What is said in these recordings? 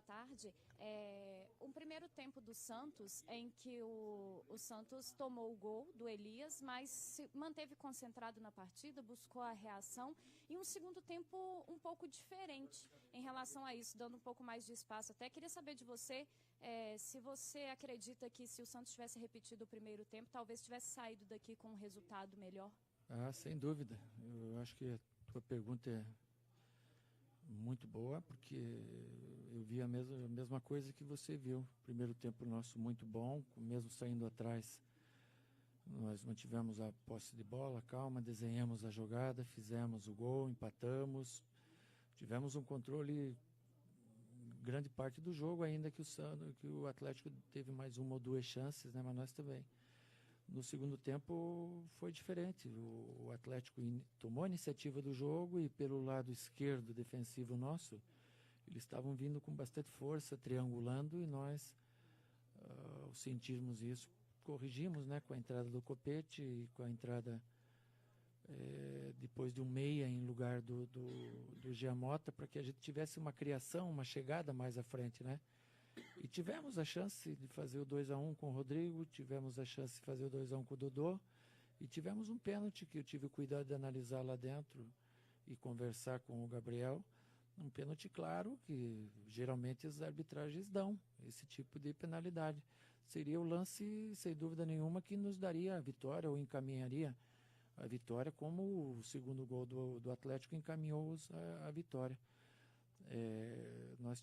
boa tarde. Um primeiro tempo do Santos, em que o Santos tomou o gol do Elias, mas se manteve concentrado na partida, buscou a reação, e um segundo tempo um pouco diferente em relação a isso, dando um pouco mais de espaço. Até queria saber de você, se você acredita que se o Santos tivesse repetido o primeiro tempo, talvez tivesse saído daqui com um resultado melhor. Sem dúvida. Eu acho que a tua pergunta é muito boa, porque eu vi a mesma coisa que você viu. Primeiro tempo nosso muito bom, mesmo saindo atrás, nós mantivemos a posse de bola, calma, desenhamos a jogada, fizemos o gol, empatamos, tivemos um controle grande parte do jogo, ainda que o Atlético teve mais uma ou duas chances, né, mas nós também. No segundo tempo foi diferente. O Atlético tomou a iniciativa do jogo e pelo lado esquerdo defensivo nosso, eles estavam vindo com bastante força, triangulando, e nós, ao sentirmos isso, corrigimos, né, com a entrada do Copete e com a entrada depois de um meia em lugar do Giamota, para que a gente tivesse uma criação, uma chegada mais à frente, né? E tivemos a chance de fazer o 2-1 com o Rodrigo, tivemos a chance de fazer o 2-1 com o Dodô, e tivemos um pênalti que eu tive o cuidado de analisar lá dentro e conversar com o Gabriel. Um pênalti claro, que geralmente as arbitragens dão esse tipo de penalidade. Seria o lance, sem dúvida nenhuma, que nos daria a vitória ou encaminharia a vitória, como o segundo gol do Atlético encaminhou a vitória. Nós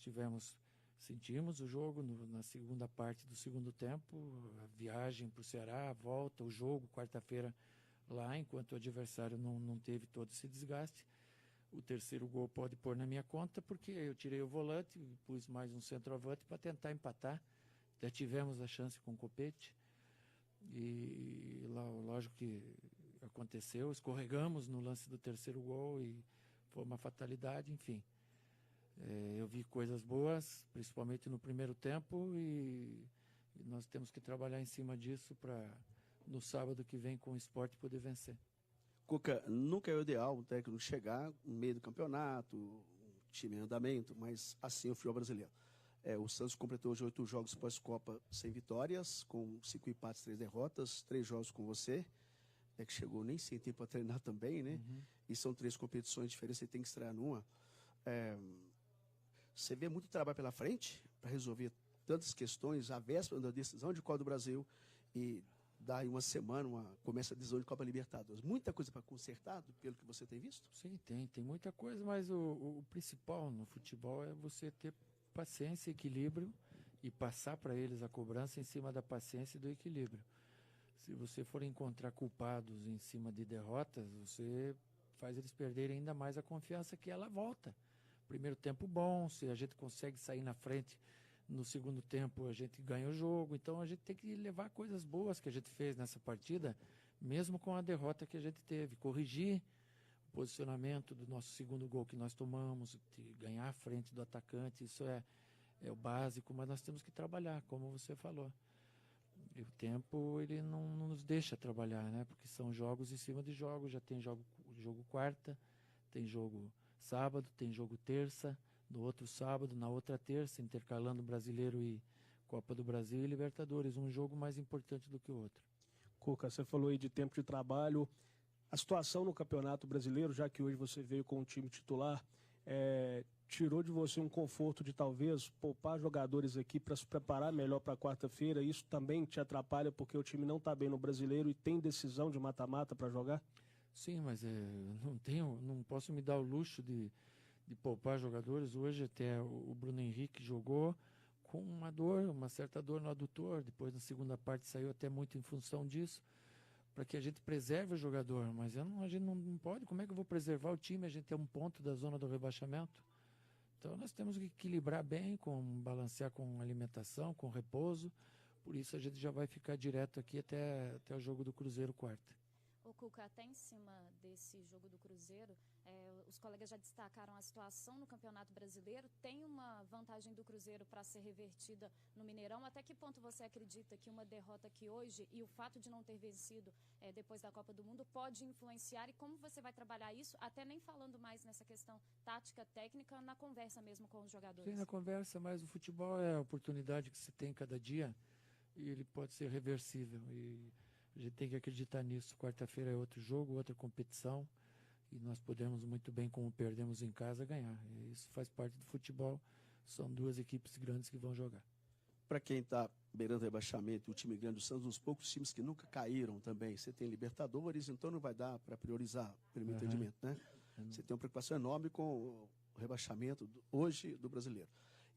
sentimos o jogo na segunda parte do segundo tempo, a viagem para o Ceará, a volta, o jogo, quarta-feira lá, enquanto o adversário não teve todo esse desgaste. O terceiro gol pode pôr na minha conta, porque eu tirei o volante, pus mais um centroavante para tentar empatar. Já tivemos a chance com o Copete, e lógico que aconteceu, escorregamos no lance do terceiro gol e foi uma fatalidade, enfim. Eu vi coisas boas, principalmente no primeiro tempo, e nós temos que trabalhar em cima disso para no sábado que vem com o Sport poder vencer. Cuca, nunca é o ideal o técnico chegar no meio do campeonato, um time em andamento, mas assim é o futebol brasileiro. O Santos completou hoje 8 jogos pós-Copa sem vitórias, com 5 empates, 3 derrotas, 3 jogos com você, que chegou nem sem tempo para treinar também, né? Uhum. E são 3 competições diferentes, você tem que estrear numa. Você vê muito trabalho pela frente para resolver tantas questões, a véspera da decisão de Copa do Brasil, e daí uma semana começa a decisão de Copa Libertadores. Muita coisa para consertar, pelo que você tem visto? Sim, tem muita coisa, mas o principal no futebol é você ter paciência e equilíbrio e passar para eles a cobrança em cima da paciência e do equilíbrio. Se você for encontrar culpados em cima de derrotas, você faz eles perderem ainda mais a confiança que ela volta. Primeiro tempo bom, se a gente consegue sair na frente no segundo tempo, a gente ganha o jogo. Então a gente tem que levar coisas boas que a gente fez nessa partida, mesmo com a derrota que a gente teve. Corrigir o posicionamento do nosso segundo gol que nós tomamos, de ganhar a frente do atacante, isso é o básico, mas nós temos que trabalhar, como você falou. E o tempo, ele não nos deixa trabalhar, né? Porque são jogos em cima de jogos, já tem jogo quarta, tem jogo sábado, tem jogo terça, no outro sábado, na outra terça, intercalando Brasileiro e Copa do Brasil e Libertadores, um jogo mais importante do que o outro. Cuca, você falou aí de tempo de trabalho, a situação no Campeonato Brasileiro, já que hoje você veio com o time titular, tirou de você um conforto de talvez poupar jogadores aqui para se preparar melhor para quarta-feira. Isso também te atrapalha porque o time não está bem no Brasileiro e tem decisão de mata-mata para jogar? Sim, mas não posso me dar o luxo de poupar jogadores. Hoje até o Bruno Henrique jogou com uma certa dor no adutor, depois na segunda parte saiu até muito em função disso, para que a gente preserve o jogador, mas a gente não pode. Como é que eu vou preservar o time? A gente é um ponto da zona do rebaixamento. Então nós temos que equilibrar bem, balancear com alimentação, com repouso. Por isso a gente já vai ficar direto aqui até o jogo do Cruzeiro quarta. O Cuca, até em cima desse jogo do Cruzeiro, Os colegas já destacaram a situação no Campeonato Brasileiro. Tem uma vantagem do Cruzeiro para ser revertida no Mineirão. Até que ponto você acredita que uma derrota aqui hoje e o fato de não ter vencido depois da Copa do Mundo pode influenciar? E como você vai trabalhar isso, até nem falando mais nessa questão tática, técnica, na conversa mesmo com os jogadores? Sim, na conversa, mas o futebol é a oportunidade que se tem cada dia e ele pode ser reversível. E a gente tem que acreditar nisso. Quarta-feira é outro jogo, outra competição. E nós podemos muito bem, como perdemos em casa, ganhar. E isso faz parte do futebol. São duas equipes grandes que vão jogar. Para quem está beirando rebaixamento, o time grande do Santos, um dos poucos times que nunca caíram também. Você tem Libertadores, então não vai dar para priorizar, pelo meu entendimento, né? Você tem uma preocupação enorme com o rebaixamento hoje do brasileiro.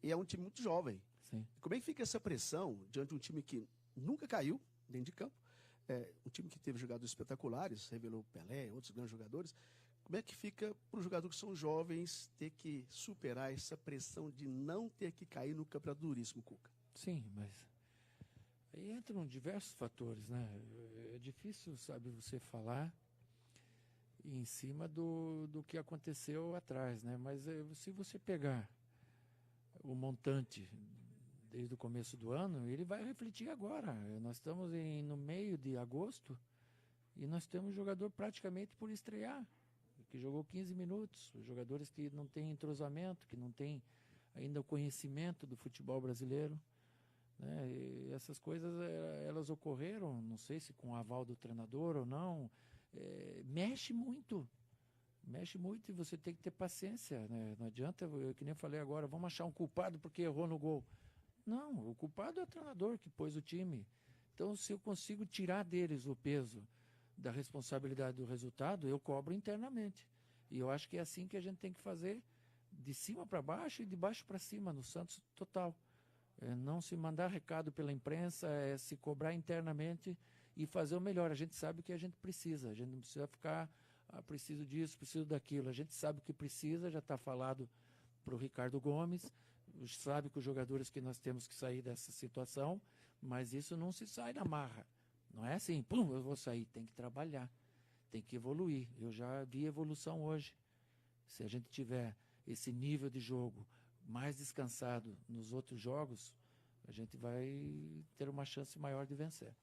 E é um time muito jovem. Sim. Como é que fica essa pressão diante de um time que nunca caiu dentro de campo? Um time que teve jogadores espetaculares, revelou Pelé, outros grandes jogadores. Como é que fica para os jogadores que são jovens ter que superar essa pressão de não ter que cair no Campeonato Duríssimo, Cuca? Sim, mas aí entram diversos fatores, né? É difícil, sabe, você falar em cima do que aconteceu atrás, né? Mas se você pegar o montante desde o começo do ano, ele vai refletir agora. Nós estamos no meio de agosto e nós temos jogador praticamente por estrear, que jogou 15 minutos, jogadores que não têm entrosamento, que não têm ainda o conhecimento do futebol brasileiro, né? E essas coisas, elas ocorreram, não sei se com o aval do treinador ou não, mexe muito e você tem que ter paciência, né? Não adianta, que nem eu falei agora, vamos achar um culpado porque errou no gol. Não, o culpado é o treinador que pôs o time. Então, se eu consigo tirar deles o peso da responsabilidade do resultado, eu cobro internamente. E eu acho que é assim que a gente tem que fazer, de cima para baixo e de baixo para cima, no Santos total. Não se mandar recado pela imprensa, se cobrar internamente e fazer o melhor. A gente sabe o que a gente precisa, a gente não precisa ficar, preciso disso, preciso daquilo. A gente sabe o que precisa, já está falado para o Ricardo Gomes, sabe que os jogadores que nós temos que sair dessa situação, mas isso não se sai na marra. Não é assim, pum, eu vou sair. Tem que trabalhar, tem que evoluir. Eu já vi evolução hoje. Se a gente tiver esse nível de jogo mais descansado nos outros jogos, a gente vai ter uma chance maior de vencer.